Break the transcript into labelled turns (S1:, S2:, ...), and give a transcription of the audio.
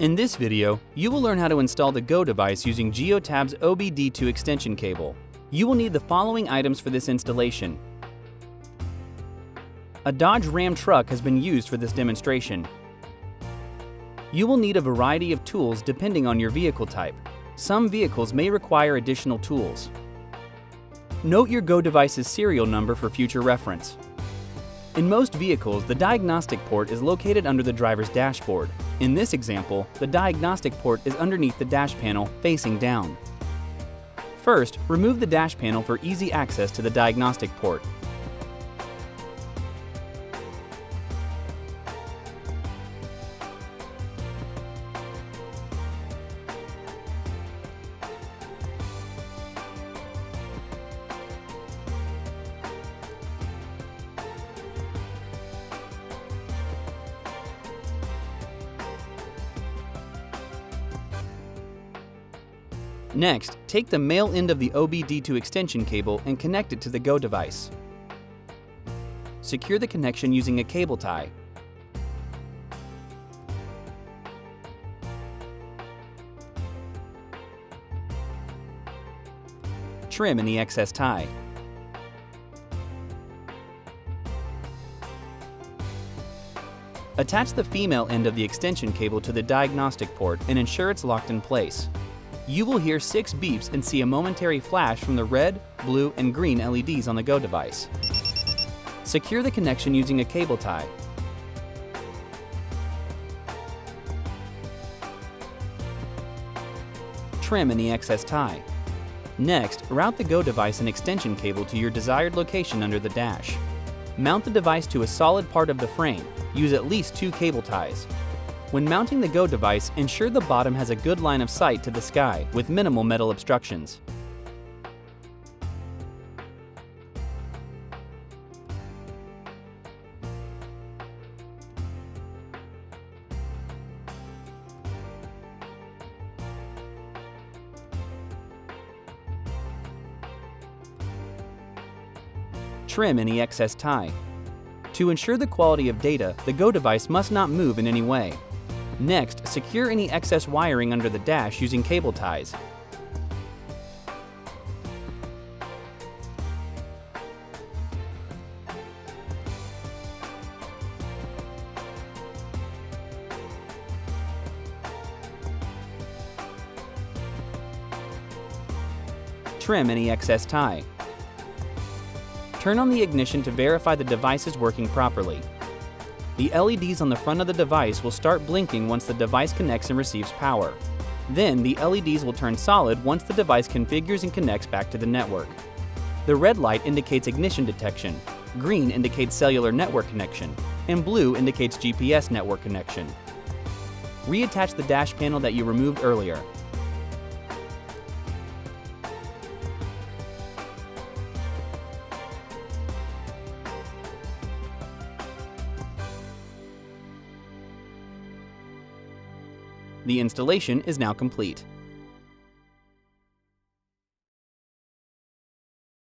S1: In this video, you will learn how to install the Go device using Geotab's OBDII extension cable. You will need the following items for this installation. A Dodge Ram truck has been used for this demonstration. You will need a variety of tools depending on your vehicle type. Some vehicles may require additional tools. Note your Go device's serial number for future reference. In most vehicles, the diagnostic port is located under the driver's dashboard. In this example, the diagnostic port is underneath the dash panel, facing down. First, remove the dash panel for easy access to the diagnostic port. Next, take the male end of the OBDII extension cable and connect it to the Go device. Secure the connection using a cable tie. Trim any excess tie. Attach the female end of the extension cable to the diagnostic port and ensure it's locked in place. You will hear 6 beeps and see a momentary flash from the red, blue, and green LEDs on the Go device. Secure the connection using a cable tie. Trim any excess tie. Next, route the Go device and extension cable to your desired location under the dash. Mount the device to a solid part of the frame. Use at least 2 cable ties. When mounting the Go device, ensure the bottom has a good line of sight to the sky with minimal metal obstructions. Trim any excess tie. To ensure the quality of data, the Go device must not move in any way. Next, secure any excess wiring under the dash using cable ties. Trim any excess tie. Turn on the ignition to verify the device is working properly. The LEDs on the front of the device will start blinking once the device connects and receives power. Then, the LEDs will turn solid once the device configures and connects back to the network. The red light indicates ignition detection, green indicates cellular network connection, and blue indicates GPS network connection. Reattach the dash panel that you removed earlier. The installation is now complete.